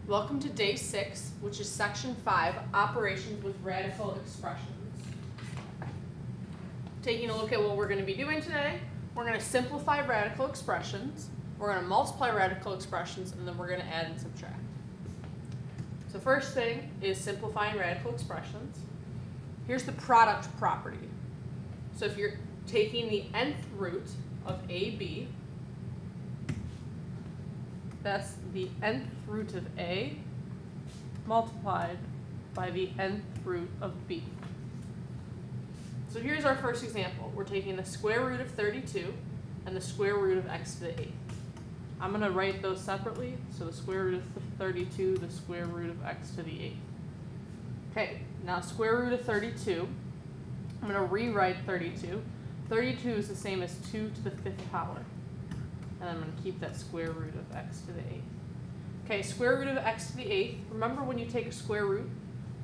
Welcome to day 6, which is section 5, operations with radical expressions. Taking a look at what we're going to be doing today, we're going to simplify radical expressions, we're going to multiply radical expressions, and then we're going to add and subtract. So first thing is simplifying radical expressions. Here's the product property. So if you're taking the nth root of AB, that's the nth root of A multiplied by the nth root of B. So here's our first example. We're taking the square root of 32 and the square root of x to the 8th. I'm going to write those separately. So the square root of 32, the square root of x to the 8th. Okay, now square root of 32, I'm going to rewrite 32. 32 is the same as 2 to the 5th power. And I'm going to keep that square root of x to the 8th. Okay, square root of x to the 8th. Remember when you take a square root,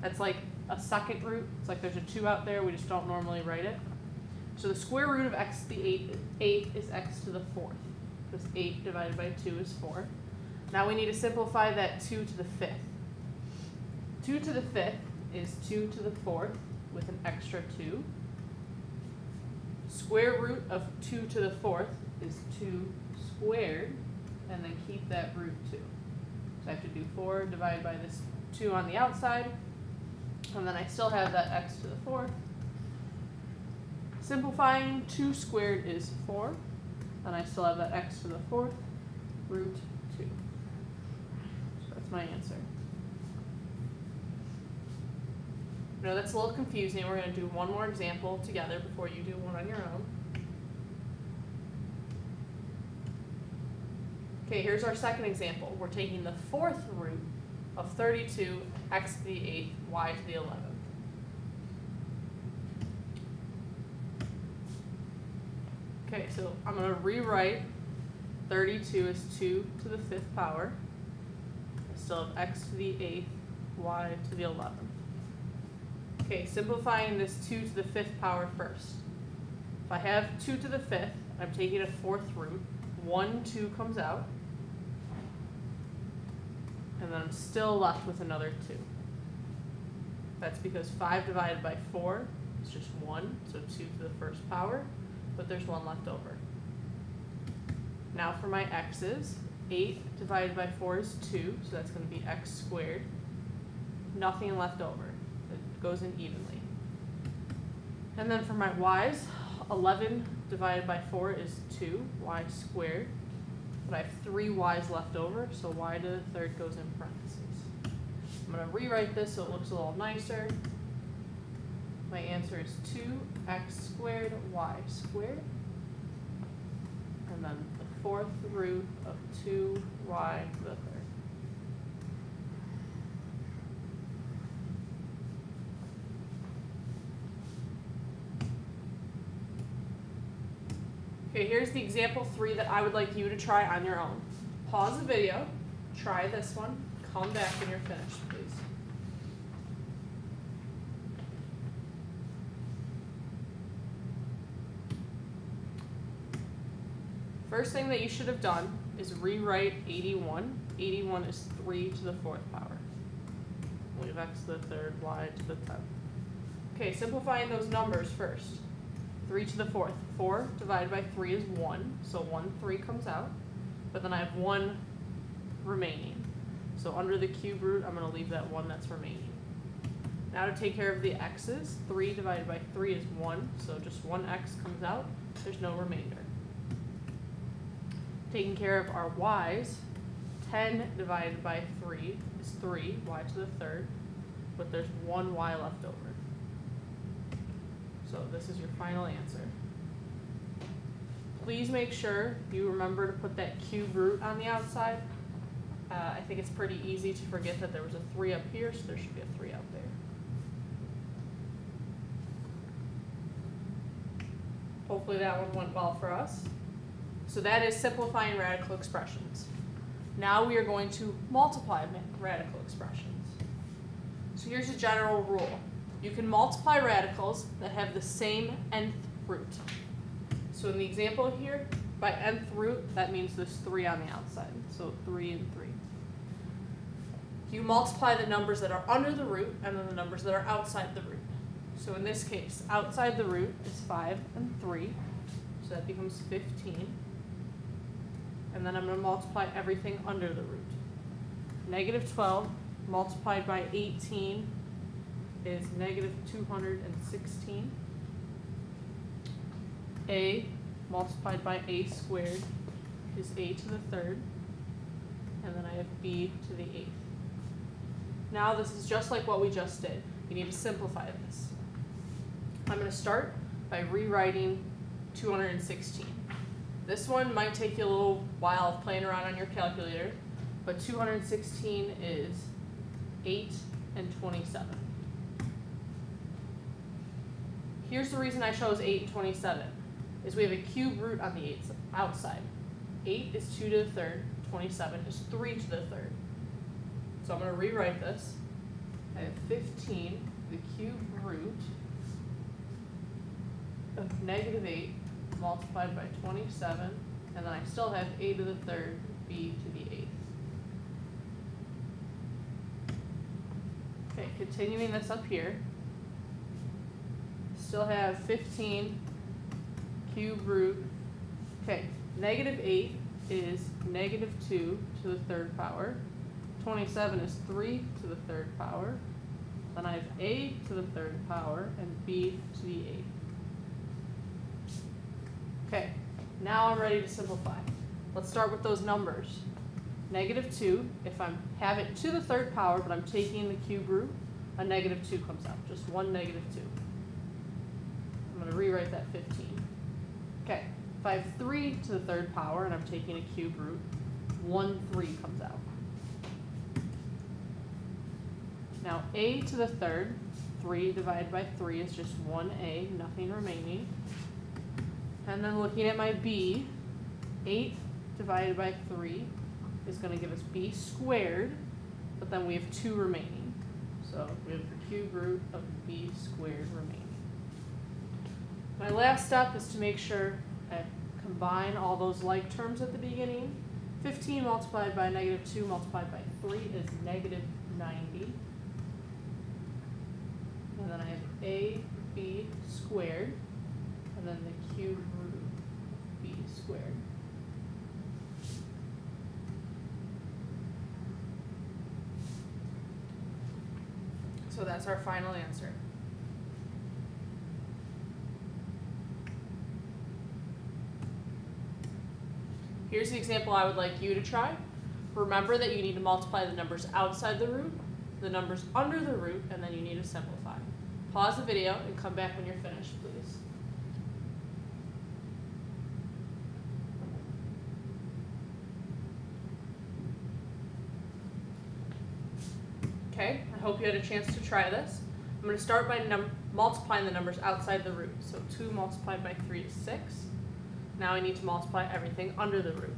that's like a second root. It's like there's a 2 out there. We just don't normally write it. So the square root of x to the 8th is x to the 4th. Because 8 divided by 2 is 4. Now we need to simplify that 2 to the 5th. 2 to the 5th is 2 to the 4th with an extra 2. Square root of 2 to the 4th is 2 squared, and then keep that root 2. So I have to do 4 divided by this 2 on the outside, and then I still have that x to the 4th. Simplifying, 2 squared is 4, and I still have that x to the 4th, root 2. So that's my answer. No, that's a little confusing. We're going to do one more example together before you do one on your own. Okay, here's our second example. We're taking the 4th root of 32, x to the 8th, y to the 11th. Okay, so I'm going to rewrite 32 as 2 to the 5th power. I still have x to the 8th, y to the 11th. Okay, simplifying this 2 to the 5th power first. If I have 2 to the 5th, I'm taking a 4th root. 1, 2 comes out. And then I'm still left with another 2. That's because 5 divided by 4 is just 1, so 2 to the 1st power, but there's 1 left over. Now for my x's, 8 divided by 4 is 2, so that's going to be x squared. Nothing left over. It goes in evenly. And then for my y's, 11 divided by 4 is 2, y squared. But I have 3 y's left over, so y to the 3rd goes in parentheses. I'm going to rewrite this so it looks a little nicer. My answer is 2x squared, y squared. And then the 4th root of 2y to the 3rd. Okay, here's the example 3 that I would like you to try on your own. Pause the video, try this one, come back when you're finished, please. First thing that you should have done is rewrite 81. 81 is 3 to the 4th power. We have x to the 3rd, y to the 10th. Okay, simplifying those numbers first. 3 to the 4th. 4 divided by 3 is 1, so 1 3 comes out, but then I have 1 remaining. So under the cube root, I'm going to leave that 1 that's remaining. Now to take care of the x's, 3 divided by 3 is 1, so just 1x comes out, there's no remainder. Taking care of our y's, 10 divided by 3 is 3, y to the 3rd, but there's 1 y left over. So this is your final answer. Please make sure you remember to put that cube root on the outside. I think it's pretty easy to forget that there was a 3 up here, so there should be a 3 out there. Hopefully that one went well for us. So that is simplifying radical expressions. Now we are going to multiply radical expressions. So here's a general rule. You can multiply radicals that have the same nth root. So in the example here, by nth root, that means there's 3 on the outside. So 3 and 3. you multiply the numbers that are under the root and then the numbers that are outside the root. So in this case, outside the root is 5 and 3, so that becomes 15. And then I'm going to multiply everything under the root. Negative 12 multiplied by 18 is negative 216. A multiplied by a squared is a to the third. And then I have b to the eighth. Now this is just like what we just did. You need to simplify this. I'm going to start by rewriting 216. This one might take you a little while of playing around on your calculator, but 216 is 8 and 27. Here's the reason I chose 8 and 27, is we have a cube root on the outside. 8 is 2 to the third, 27 is 3 to the third. So I'm going to rewrite this. I have 15, the cube root of negative 8 multiplied by 27, and then I still have a to the third, b to the eighth. Okay, continuing this up here, still have 15 cube root. Okay, negative 8 is negative 2 to the third power. 27 is 3 to the third power. Then I have a to the third power and b to the eighth. Okay, now I'm ready to simplify. Let's start with those numbers. Negative 2, if I have it to the third power, but I'm taking the cube root, a negative 2 comes out, just one negative 2. I'm going to rewrite that 15. Okay, if I have 3 to the third power and I'm taking a cube root, 1 3 comes out. Now a to the third, 3 divided by 3 is just 1a, nothing remaining. And then looking at my b, 8 divided by 3 is going to give us b squared, but then we have 2 remaining. So we have the cube root of b squared remaining. My last step is to make sure I combine all those like terms at the beginning. 15 multiplied by negative 2 multiplied by 3 is negative 90. And then I have a b squared, and then the cube root of b squared. So that's our final answer. Here's the example I would like you to try. Remember that you need to multiply the numbers outside the root, the numbers under the root, and then you need to simplify. Pause the video and come back when you're finished, please. Okay, I hope you had a chance to try this. I'm going to start by multiplying the numbers outside the root. So 2 multiplied by 3 is 6. Now I need to multiply everything under the root.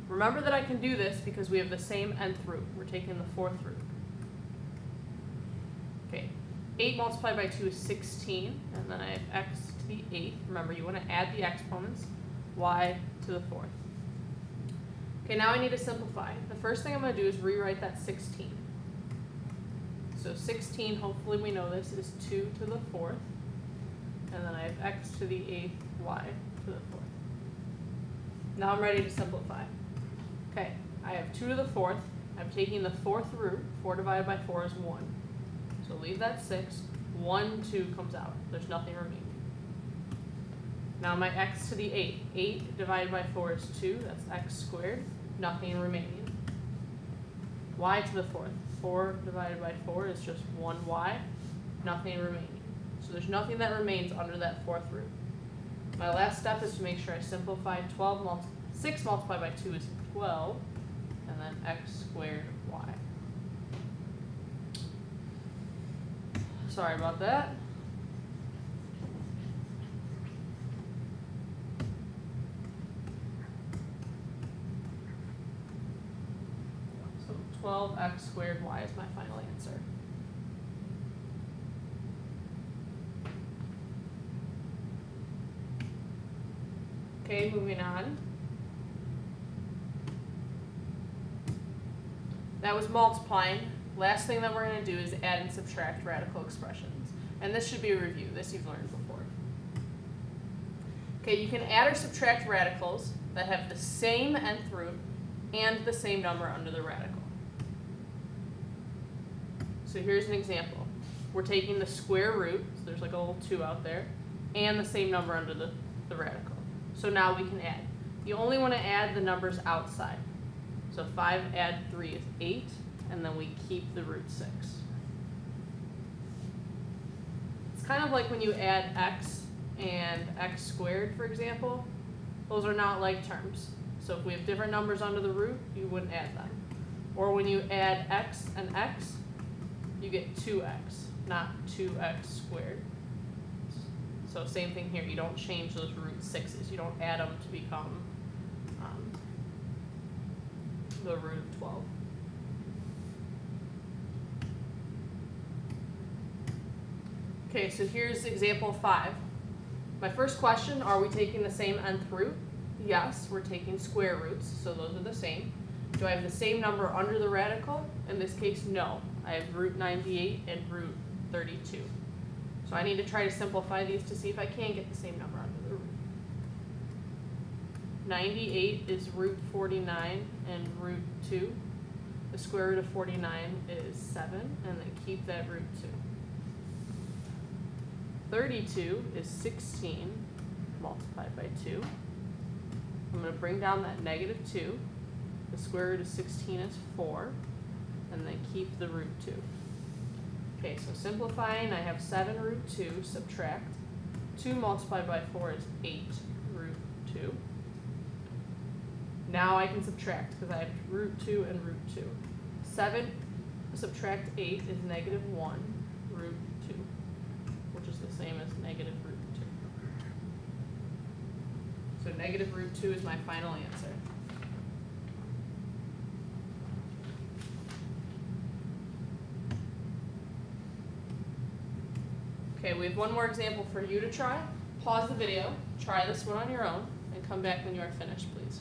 Remember that I can do this because we have the same nth root. We're taking the fourth root. Okay, 8 multiplied by 2 is 16, and then I have x to the 8th. Remember, you want to add the exponents, y to the 4th. Okay, now I need to simplify. The first thing I'm going to do is rewrite that 16. So 16, hopefully we know this, is 2 to the 4th, and then I have x to the 8th, y to the 4th. Now I'm ready to simplify. Okay, I have 2 to the 4th. I'm taking the fourth root. 4 divided by 4 is 1. So leave that 6. 1, 2 comes out. There's nothing remaining. Now my x to the 8th. 8 divided by 4 is 2. That's x squared. Nothing remaining. Y to the 4th. 4 divided by 4 is just 1y. Nothing remaining. So there's nothing that remains under that fourth root. My last step is to make sure I simplify 6 multiplied by 2 is 12, and then x squared y. Sorry about that. So 12x squared y is my final answer. Okay, moving on. That was multiplying. Last thing that we're going to do is add and subtract radical expressions. And this should be a review. This you've learned before. Okay, you can add or subtract radicals that have the same nth root and the same number under the radical. So here's an example. We're taking the square root, so there's like a little 2 out there, and the same number under the radical. So now we can add. You only want to add the numbers outside. So 5 add 3 is 8, and then we keep the root 6. It's kind of like when you add x and x squared, for example. Those are not like terms. So if we have different numbers under the root, you wouldn't add them. Or when you add x and x, you get 2x, not 2x squared. So same thing here, you don't change those root 6s. You don't add them to become the root of 12. Okay, so here's example 5. My first question, are we taking the same nth root? Yes, we're taking square roots, so those are the same. Do I have the same number under the radical? In this case, no. I have root 98 and root 32. So I need to try to simplify these to see if I can get the same number under the root. 98 is root 49 and root 2. The square root of 49 is 7, and then keep that root 2. 32 is 16 multiplied by 2. I'm going to bring down that negative 2. The square root of 16 is 4, and then keep the root 2. Okay, so simplifying, I have 7 root 2, subtract. 2 multiplied by 4 is 8 root 2. Now I can subtract because I have root 2 and root 2. 7 subtract 8 is negative 1 root 2, which is the same as negative root 2. So negative root 2 is my final answer. Okay, we have one more example for you to try. Pause the video, try this one on your own, and come back when you are finished, please.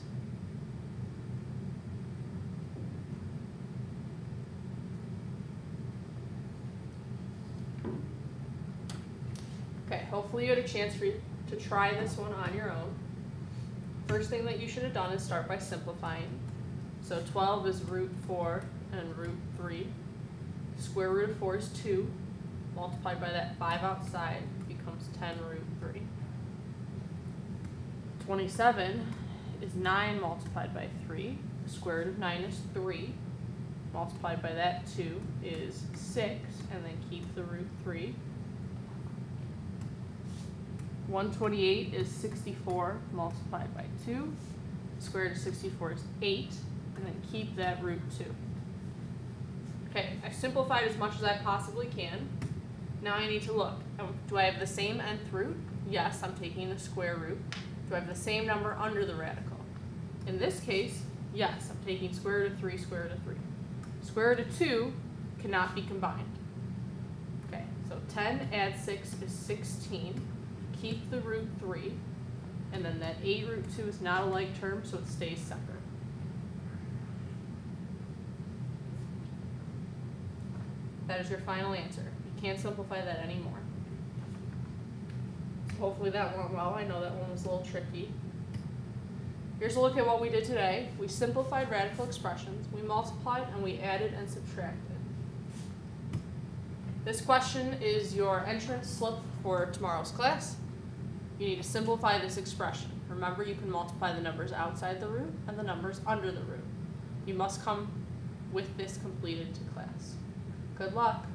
Okay, hopefully you had a chance for you to try this one on your own. First thing that you should have done is start by simplifying. So 12 is root 4 and root 3. Square root of 4 is 2. Multiplied by that 5 outside becomes 10 root 3. 27 is 9 multiplied by 3. The square root of 9 is 3. Multiplied by that 2 is 6, and then keep the root 3. 128 is 64 multiplied by 2. The square root of 64 is 8, and then keep that root 2. Okay, I simplified as much as I possibly can. Now I need to look. Do I have the same nth root? Yes, I'm taking the square root. Do I have the same number under the radical? In this case, yes, I'm taking square root of 3, square root of 3. Square root of 2 cannot be combined. Okay, so 10 add 6 is 16. Keep the root 3. And then that 8 root 2 is not a like term, so it stays separate. That is your final answer. You can't simplify that anymore. So hopefully that went well. I know that one was a little tricky. Here's a look at what we did today. We simplified radical expressions, we multiplied, and we added and subtracted. This question is your entrance slip for tomorrow's class. You need to simplify this expression. Remember, you can multiply the numbers outside the root and the numbers under the root. You must come with this completed to class. Good luck.